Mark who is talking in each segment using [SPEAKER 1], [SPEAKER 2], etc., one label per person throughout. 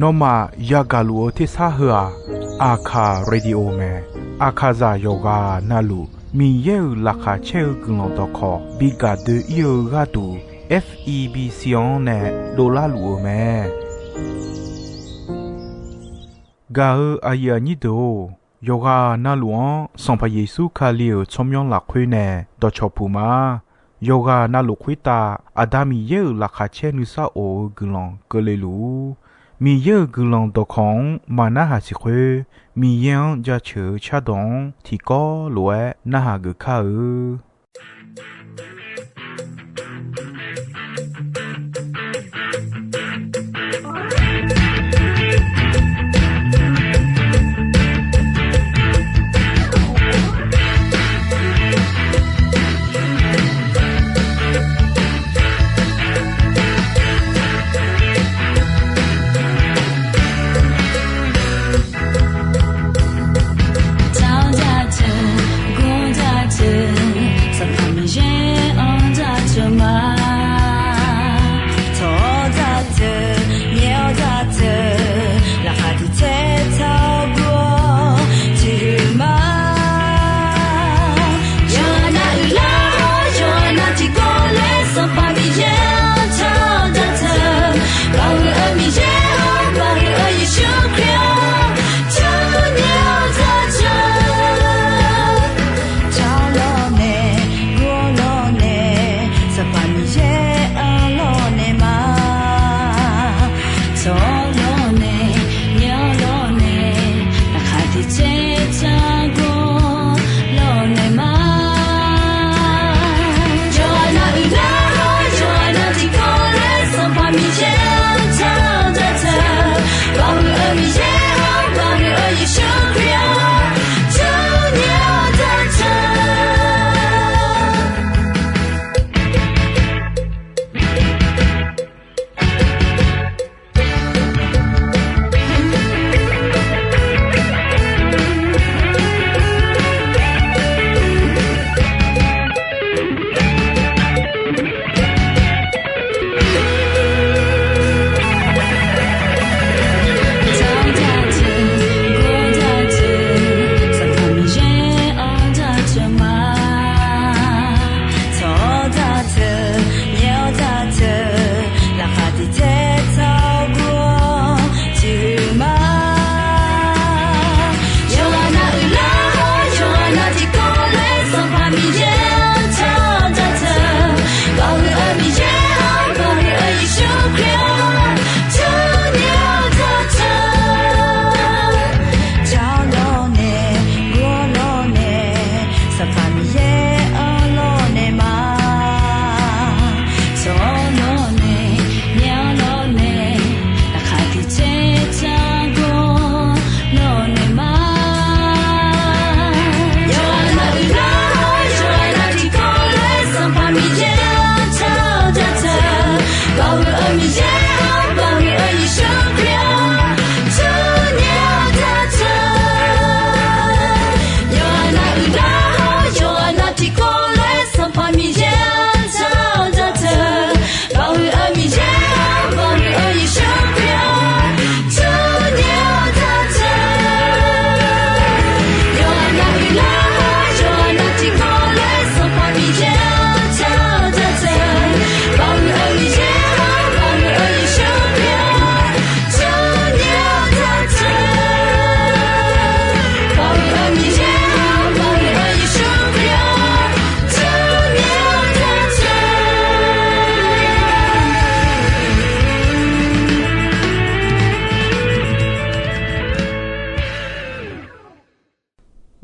[SPEAKER 1] นอมายากาลัวที่ซาหัวอาคาเรดิโอเมอาคาซาโยกานาลูมีเยอลักาเชลกลองตอคอบิกาเดเยกาตู FEB เซียนเนดอลลาร์ลัวเมกาอายานิโดโยกานาลวงสัมพเยซูคาเลียวชมยองหลักคุยเนดอชอปูมาโยกานาลุคุยตาอาดามีเยอลักาเชนุซาโอกลองกเลลูมีเยอะกลองตอของมานาหาสิคุมียังจะเชื่อชาดงที่ก็รวยนาหากข้า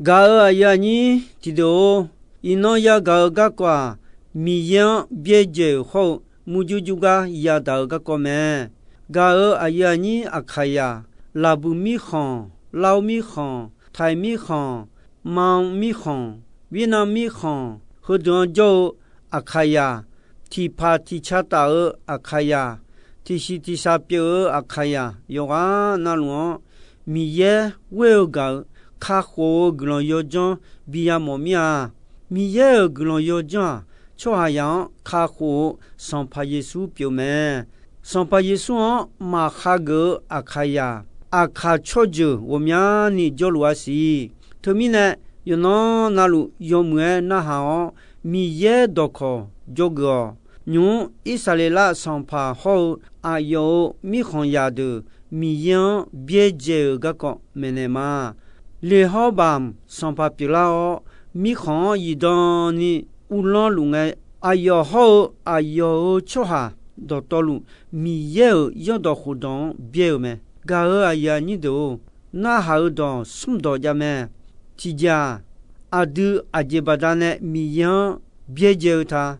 [SPEAKER 2] กาอยานีติโดอินอยากากากว่ามียังเบียเจโฮมูจูจูกายาดากากแมกาอยานีอาคายาลาบุมีขอนลาวมีขอนไทยมีขอนมังมีขอนเวียดนามมีขอนฮดอนโจอาคายาที่พาทิชาตาอาคายาที่ชิติซาเปียอาคายาโยกานาลวมีเยเวลกาข้าโคกลอนยอจงบิยามอมีอามีเยกลอนยอจงชัวหายังข้าโคสัมพาเยซูเปียวแม上把耶稣马哈格阿卡亚阿卡乔着我们你就罗西，特米呢有那路有么那好米耶多可就个。牛以色列拉上爬后啊有米红亚的米样别节个个没呢嘛，列好吧上爬比拉哦米红一当你乌浪路哎啊有好啊有错哈到道路米耶要到活动别没，噶啊呀你都那好到什么多家没，提家啊都啊杰巴达呢米样别节他。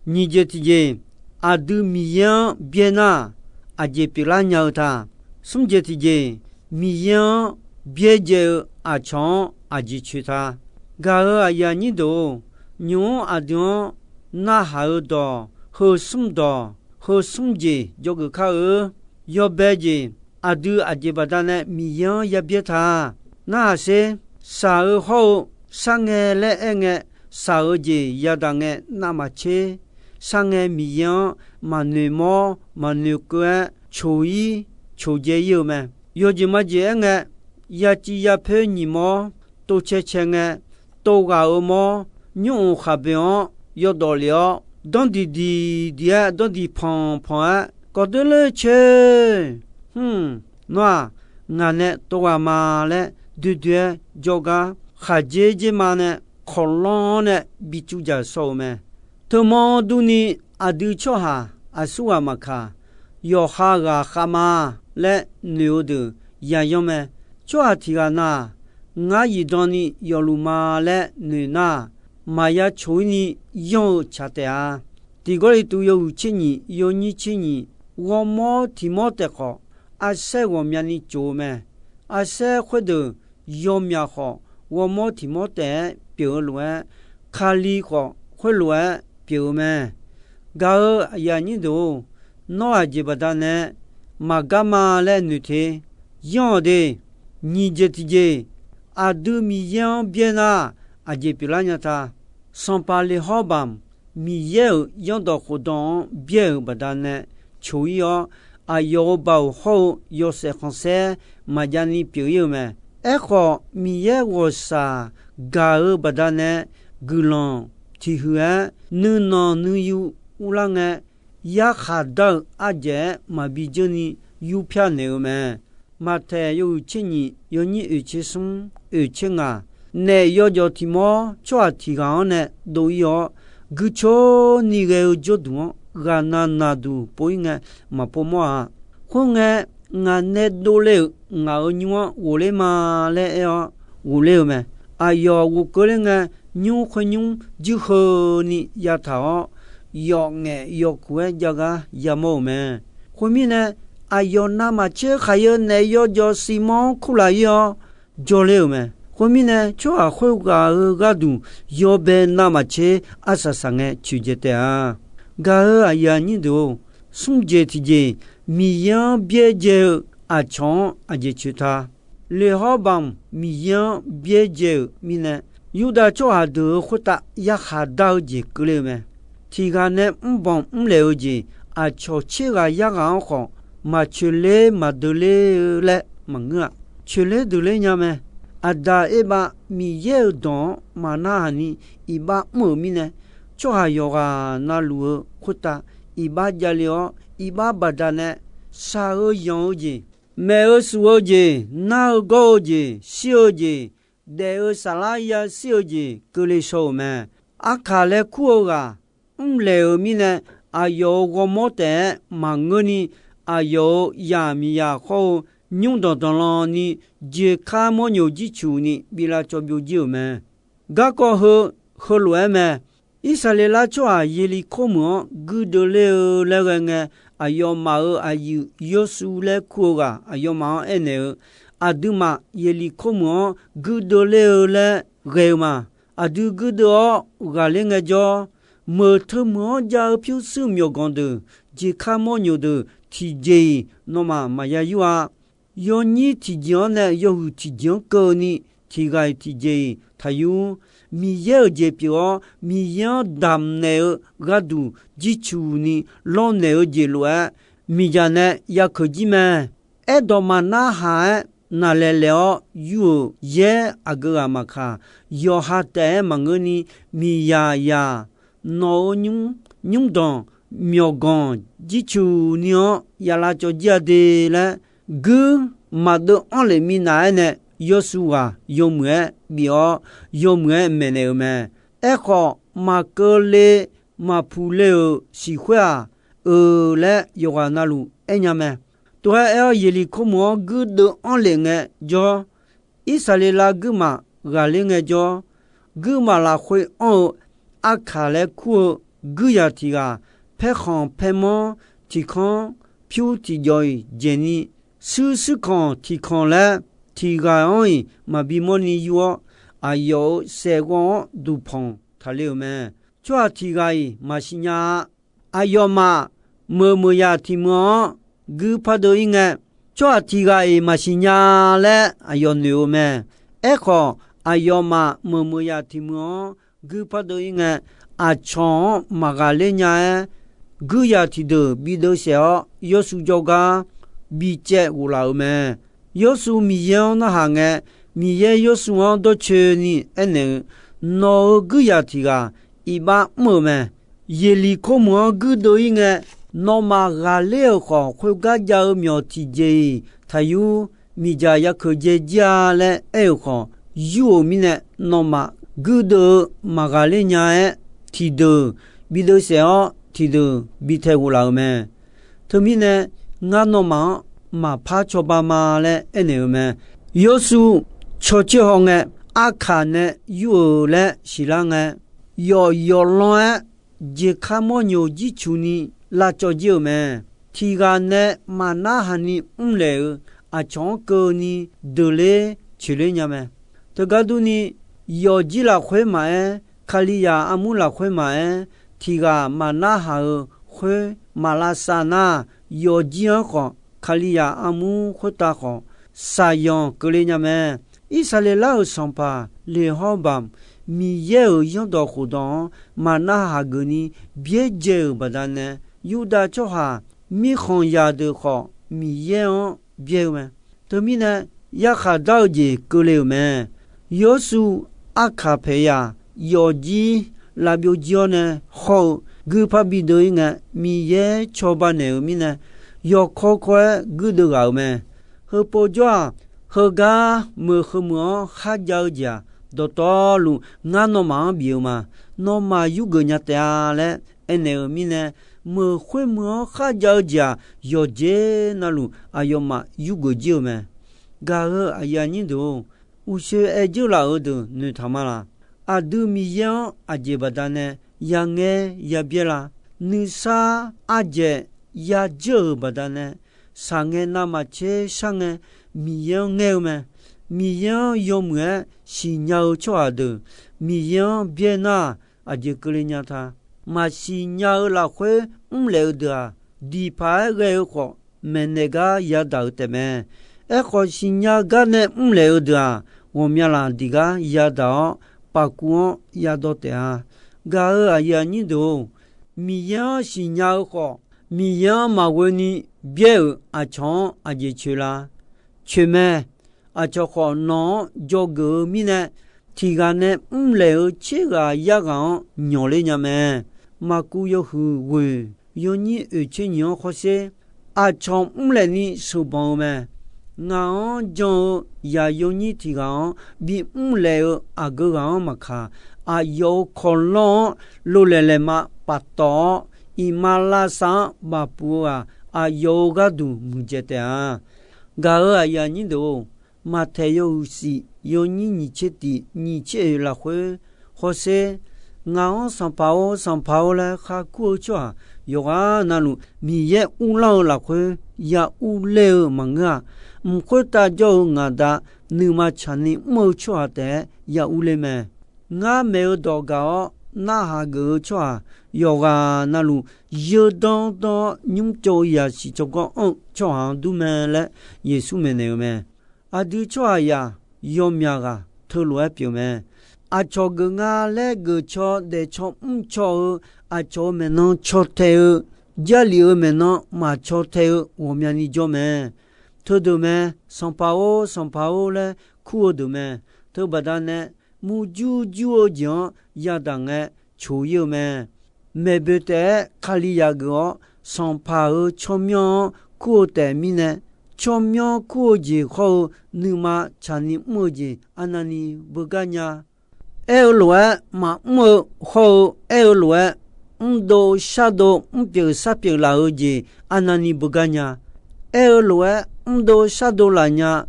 [SPEAKER 2] 你这天阿杜米样别那阿杰皮拉鸟他，什这天米样别就阿强阿杰去他，噶阿呀你都牛阿丢那好多和什么多和什么节就个卡要别节阿杜阿杰巴达呢米样也别他，那些啥好上个来个啥节也当个那么切。上个米样嘛女毛嘛女个秋衣秋节有没？有什么节个？也只也配你毛都切切个，都搞毛牛下边要到了，当地当地胖胖，搞得了切，那俺呢都话嘛嘞，对，就个还姐嘛呢，可能呢比主家少没。特么都你阿杜巧哈阿苏阿玛卡，有哈个哈嘛来牛的也有没？巧哈提个那，我一当你有路嘛来牛那，嘛也求你有吃的啊。第个里都有钱你有你钱你，我冇提冇得好，阿塞我面你做没？阿塞或者有面好，我冇提冇得表乱，卡里好会乱。表妹，搞呀你都，那几不单呢？嘛干嘛来女的？样的，你这的，阿都米样别那，阿这比拉伢他，上班里好吧？米有样到活动别不单呢，求要阿要保好要些方式，嘛叫你表有没？哎好，米也我啥，搞不单呢，古浪。ที่หัวนึนอนึอยู่อุลังเงยาขาดอาเจมาบิจนี่อยู่พะเนวแมมาแทอยู่ชินี่ยอนี่ชิซุมชิงาเนยอจอติมอจัวติกาเนโดยอกุโชนี่เกจอดุกานานาดูปอยเงมาปอมอคงเงงาเนโดเลงาอญัวโอเลมาเลอโอเลแมอายอวุกเลงnhung khơi nhung dư khờ ni ya thảo yo nghe yo quê jaga yamo me khôi mi nè ayo na ma che khayo ne yo jo simon khula yo jo leo me khôi mi nè cho a khôi ga du yo be na ma che asa sange chu je te a ga a ya ni do sum je ti je mi yan bie je a chon a je chu ta le ho bam mi yan bie je mi nè有的做下都或者一下到几个了没？提个呢帮了解啊，瞧起个一样好，嘛去嘞嘛得嘞嘞忙啊，去嘞得嘞呀没？啊da一把米也当嘛那呢一把毛米呢，做下有个那路或者一把家了一把巴达呢，啥个样子？没有说子，哪个子，小子。de salaya sioji kule shome akale kuoga leo mine ayo gomote mangoni ayo yami ya ho nyung do don ni je ka mo nyu ji chu ni bila cho byu ji me ga ko ho lo me isale la cho a yeli komo gudo le le nge ayo ma ayu yosu le kuoga ayo ma ene aduma yeli komo gudole le rema adu gudo galenga jo me thmo ja pyu su myo gonde ji khamo nyu de ti je no ma maya yua yo ni ti jone yo ti jon ko ni ti gai ti je thayu mi ye je pyo mi yan dam ne gadu ji chu ni lo ne je lo มีจานะยาขจิแม่ดอมานาหานาเลเลอยูเยอากะมาคายอหาแต่มังนีมียานอยุงดองมียกอนจิชูนิอยาลาจอจาเดละกูมาดออนเลมีนาเนยอสุวายอมเอบิอยอมเอเมเนเมขอมาเกเลมาพูเลสิขวาและยอนาลูญาแม่ตัวเยลิคุมอกูดออนเลงจออิสราเอลกูมากาเลงจอกูมาลาควยออาคาเลคูกูยาติกาเพคอนเพมอติคอนพิวติจอยเจนีสุคอนติคอนและทีกามาบิมอนียัวอายอเซกอนดูพงทะเลแม่จัวทีกามาชิญาอายอมาเมยาติมอกูพาโดอิงจัวทีกามาชิญาและอายอเนวแม่ขออายอมาเมยาติมอกูพาโดอิงอาชอนมากาเลญากูยาติเดบิโดเซอยอสุจอกาบิเจอุลาแม่ยอสุมีเยนะหางมีเยยอสุอันโดเชนีเนโนกูยาติกาอีบาเมแม่เยลิโคมัวกูโดอิงนอมากาเลขอคุกาจาเมียวติเจทายูมีจายาคเจจาและขอยูมิเนนอมากูโดมากาเลญาทีเดบิโดเซอทีเดบิเทกุลาแม่ทมิเนงานอมาพาชอบามาและเนแม่ยอสุชอเจฮองอาคาเนยูและชิลังยอลอนเจคามอโยจิชูนีลาจอเจแม่ทีกาเนมานาฮันีเลอาชองเกนีเดเลชิเลญาแม่ตะกาดูนียอจิลาခွဲมาคาลิยาอามูลาခွဲมาทีกามานาฮาခွဲมาลาซานายอจิอังคาลิยาอามูခွตาขอซายองกเลญาแม่อิสราเอลาสัมปาเลฮอบามมีเยยองดอขุดอนมานาฮากนีเบียเจบดานยูดาจอหามีขอนยาเดขอมีเยอเบียแม่ตมินะยาคาดาวเจกเลแม่ยอสุอาคาเพยายอจีลาบิโอจิอเนขอกูพาบิโดอิงมีเยชอบาเนมินะยอขอควกูดกาแม่เฮปอจัวเฮกาเมขมัวขะจาจาดอตอลุงานอมาบิโอมานอมายุกญาตาและเนมินะเมขวยมัวขะจาจายอเจนาลุอายอมายุกจิโอแม่กาอายานิโดอุเชจูลาอดนุทามาลาอาดูมียองอาเจบดาเนยังเงยาเบียลานิซาอาเจยาเจบดาเนสังเงนามาเชสังเงมียองเงวแม่มียองยอมเงสิญาชวาดมียองเบียนาอาเจกลิญาทามาสิญาลาเควเลวดาดีพาเกขอเมเนกายาดาเตเมขอสิญากาเนเลวดาวอมยาลาดิกายาดาปากัวยาดอเตากาอายานิโดมียาสิญาขอมียามาเวนีเบียอาชองอาเจชลาเชเมอาชอขอนอจอเกมิเนทีกาเนเลวเชกายากังญอเลญาเมมากุยหูเวยอนีเชญอขอเซอาชองเลนีสุบองเมงาจอยายอนีทีกาบิเลวอากกังมาคาอายอคอลอนโลเลมาปัตตออิมาลาซาบาปัวอายอกาดูมุเจเตากาอายานิโดมาเทโยสิยอนีนิเชตินิเชลาเควโฮเซงาสัมปาโอละคาคูชัวยออานาลุมีเยอุลาลาเวยาอุเลมังกามุขตาจองาดานึมาชันิโมชัวเตยาอุเลเมงาเมอดอกานาฮาเกชัวยอกานาลุยอดอนดอยุมโจยาสิจกอชัวดูเมและเยซูเมเนเมอาดูชัวยายอมยากาทลวยเปียวเมอาชอกงาและเกชอเดชอชออาชอเมนอชอเต家里儿们呢马超太我们你叫们特多们上跑嘞苦多们特不但呢木就讲亚当的求友们没别的卡里亚个上跑巧妙苦的米呢巧妙苦节后你嘛查你么节安那你不干呀罗嘛么后罗都下都别啥别老二节安那你不干呀罗都下都来呀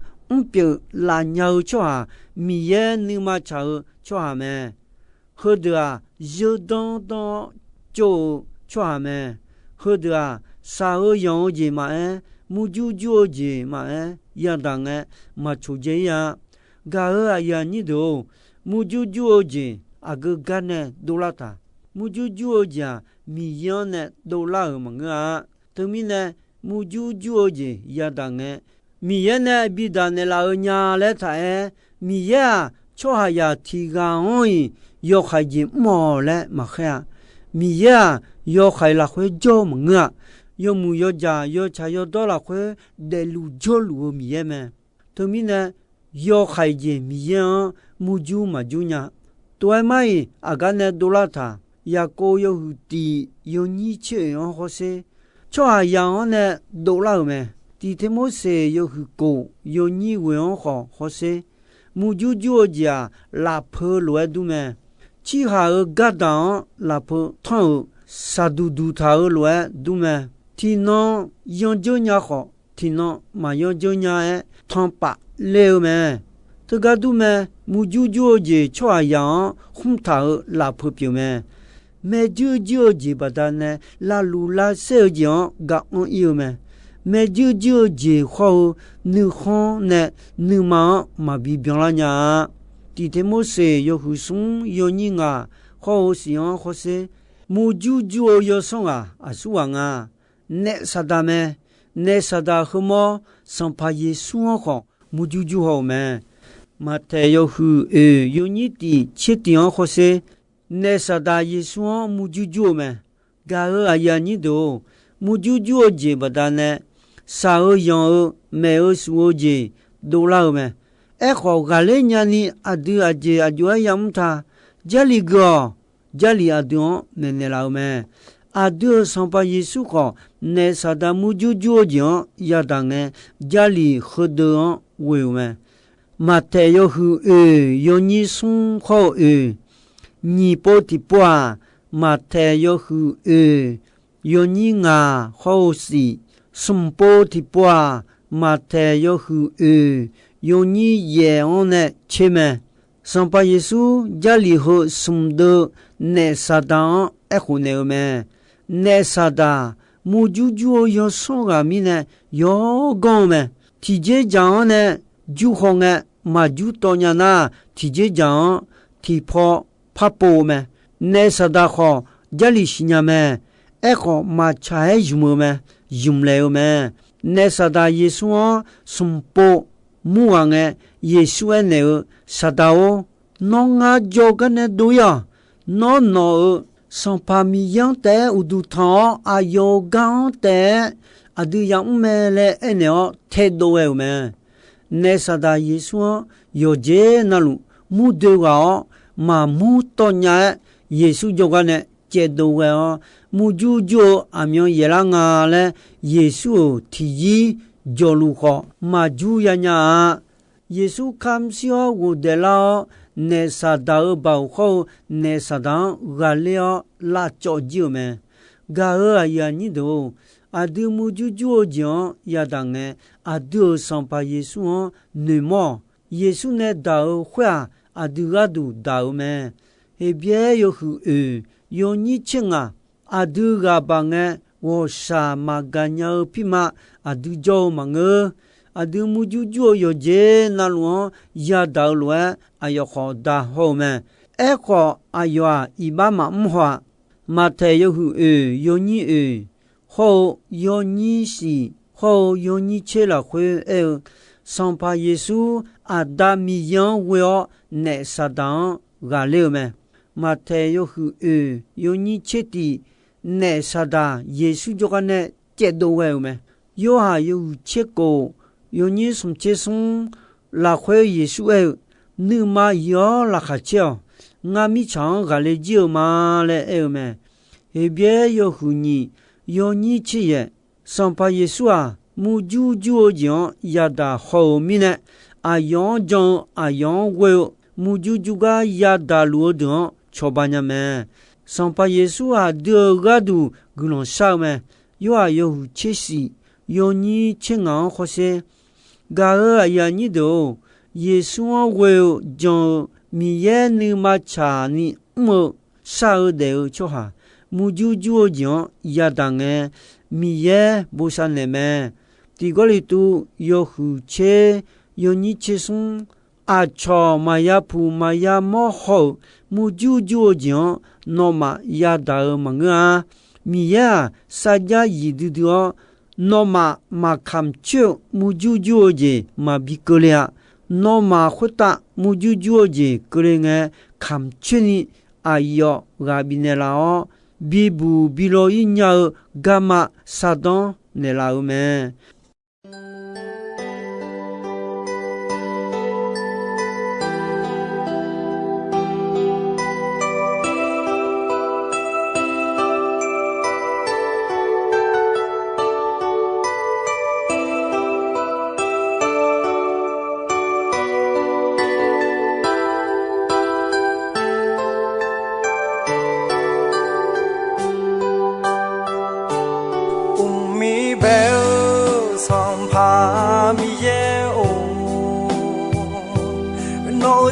[SPEAKER 2] 别来鸟叫啊米也你嘛查叫啊me喝的啊热当当就叫啊me喝的啊啥个样节嘛木就节嘛亚当嘛出节呀嘎啊呀你都木就节啊个干呢都拉他木就节米样呢都拉嘛啊等米呢木就节亚当米也呢比达呢拉nya来他米也cho ha ya thi ga oi yo khai ji mo le ma kha mi ya yo khai la khwe jo ma nga yo mu yo ja yo cha yo do la khwe de lu jo lu mi ye me to mi ne yo khai ji mi ya mu ju ma ju nya to mai aga ne do la tha ya ko yo hu ti yo ni che yo ho se cho ha ya ne do la me ti te mo se yo hu ko yo ni we ho se mu ju ja la phe lo du me chi ha ga da la phe thon sa du tha lo du me ti no yon jo nya ho ti no ma yon jo nya thon pa le me to ga du me mu ju je chwa ya hum tha la phe pyo me ju je ba da ne la lu la se jo ga on yu me mais Dieu je ho nu ho ne nu ma bi bien la nya ti te mo se yo hu sun yo ni nga ho si on ho se mu ju yo song a su wa nga ne sadame ne sada ho mo san pa ye su ho mu ju ho me ma te yo hu yo ni ti che ti on ho se ne sada ye su mu ju me ga a ya ni do mu ju je ba da ne sa yon me su je do la me kho ga le nya ni adu aje ajwa yam tha jali adon me ne la me adu san pa yesu ko ne sada mu ju jon ya da nge jali khodo we me ma te yo hu yo ni sun kho ni po ti po ma te yo hu yo ni nga ho si sum po ti po ma te yo hu yo ni ye on ne cheme san pa yesu jali ho sum do ne sada khu ne me ne sada mu ju yo so ga mi ne yo gon me ti je jan ne ju ho nge ma ju to nya na ti je jan ti pho pha po me ne sada kho jali shinya me kho ma cha ju mo me yum le me ne sada yesu sum po mu ange yesu ne sada o no nga jo ga ne do ya no son pa mi yan te u du tha a yo ga te a du ya me le ene o te do we me ne sada yesu yo je na lu mu de wa ma mu to nya yesu jo ga ne je do we mu ju a myo ye la nga le yesu ti yi jo lu kho ma ju ya nya yesu kam sio wo de la ne sada ba kho ne sada ga le la cho ji me ga ya ni do adu mu ju jo ya da nge adu san pa yesu ne mo yesu ne da hwa adu ga du da me e bie yo hu yo ni chenga adu ga ba nge wo sha ma ga nya pi ma adu jo ma nge adu mu ju yo je na lo ya da lo a yo kho da ho me kho a yo i ba ma mhwa ma te yo hu yo ni ho yo ni si ho yo ni che la khwe san pa yesu adami yan we ne sadan ga le me ma te yo hu yo ni che ti 内萨达耶稣就个呢接到位没？有还有结果，有你从接送拉回耶稣哎，你嘛要拉下叫，我咪唱个来叫嘛来哎没？一边有妇女，有你去耶，上把耶稣啊，木就讲亚达后面呢，啊样讲啊样为木就个亚达罗等乔巴人们。上把耶稣啊，得个都可能少么？有啊有确实，有你亲眼好些，噶尔呀你都耶稣为将米耶你嘛查你么少的就哈，木就讲亚当个米耶不san的么？第个里都有胡切，有你切送啊，超玛雅普玛雅么好，木就讲。诺玛亚达尔蒙啊，米呀，萨加伊嘟嘟，诺玛马坎丘木就节马比格利亚，诺玛回答木就节格林个坎丘尼阿哟阿比内拉哦，比布比罗伊鸟伽马萨当内拉尔咩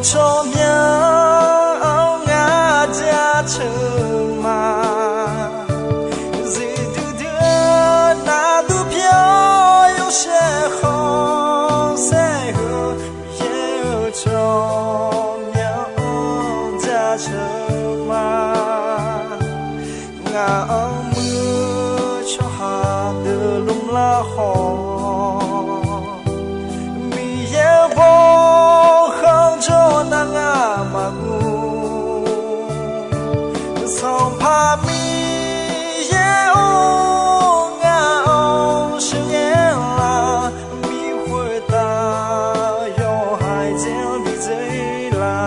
[SPEAKER 2] ？cho
[SPEAKER 3] nhau ngã ra chờ mà gì từ đưa na tu piao yêu sẽ không sẽ hứa yêu cho nhau ra chờ mà ngã mưa cho hà từ lung la hồ cho nàng mà ngu song pa mi ye o nga o shi ye la mi hui ta yo hai jian bi zai la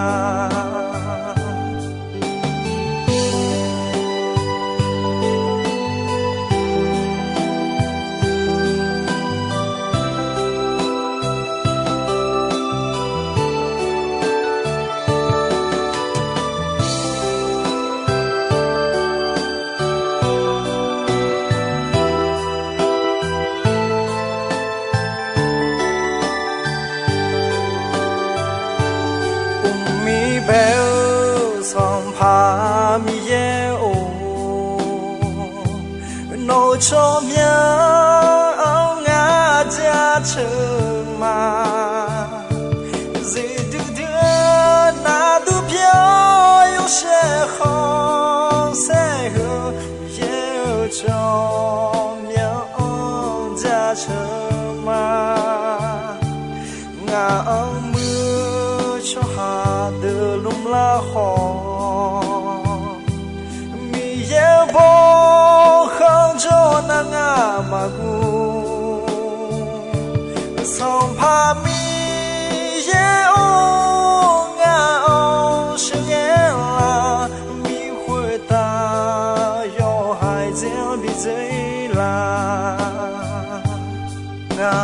[SPEAKER 3] cho nhau ngã ra chờ mà gì từ đưa na tu piao yêu sẽ không sẽ hứa yêu cho nhau ra chờ mà ngã mưa cho hà từ lung la hồ mi yêu vô không cho nàng mà ngu song pa mi ye o nga o shi ye la mi hui ta yo hai jian bi zai la nga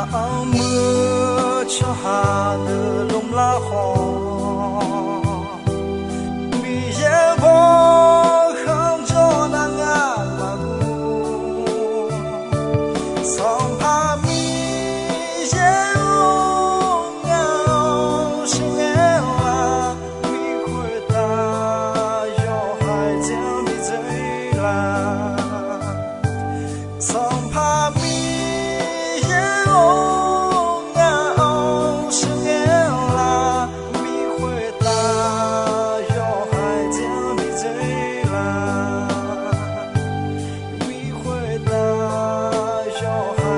[SPEAKER 3] mưa cho hà từ lung la hồ mi ye vô không cho nàng mà song pa mi ye o nga o shi ye la mi hui ta yo hai jian bi zai la song pa mi ye o nga o shi ye la mi hui ta yo hai jian bi zai la mi hui ta yo hai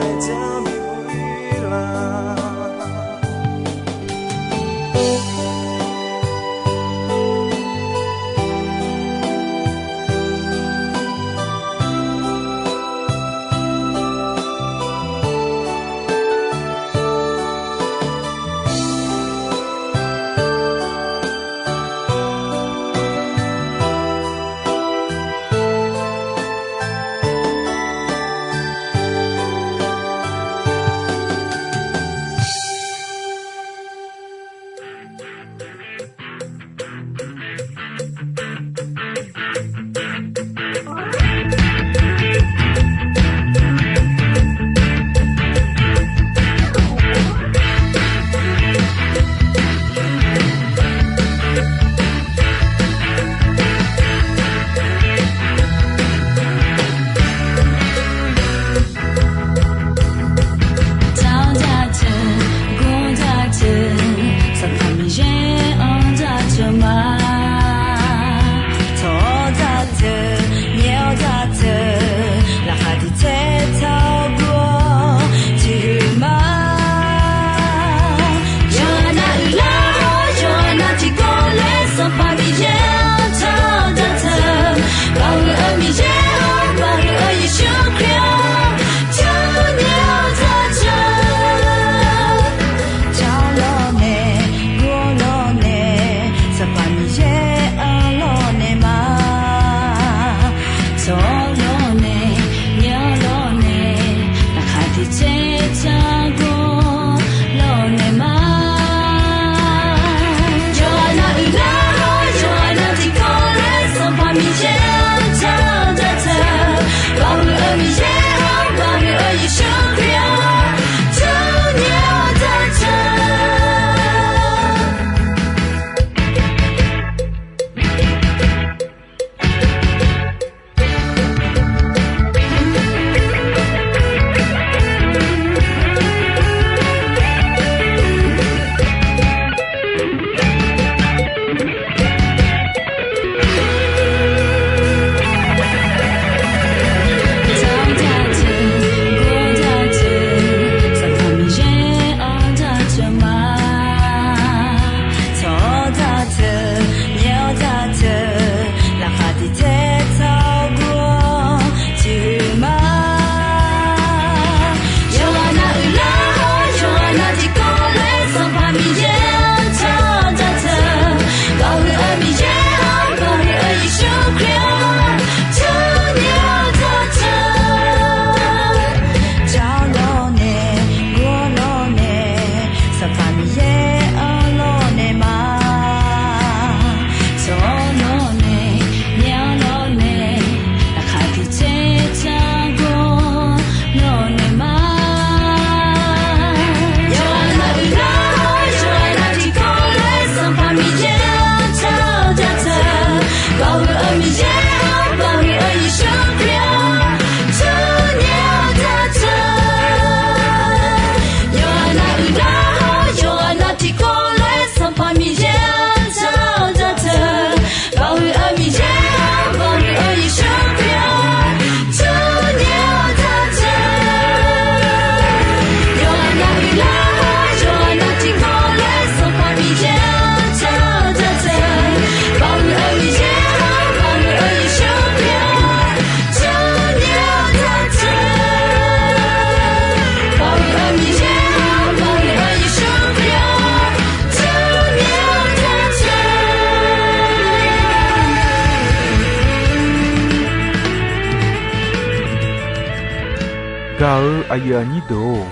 [SPEAKER 1] 阿耶尼多，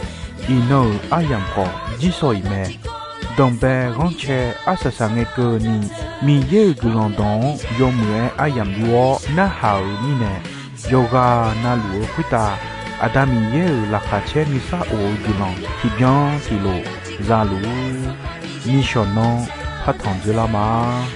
[SPEAKER 1] 伊诺阿样破几所以咩？东北港车阿十三个尼，米耶个朗东有么阿样多那好米呢？有个那路回答。阿达米耶拉卡切尼萨欧古朗，提边提罗，扎鲁，尼小诺，帕唐吉拉玛。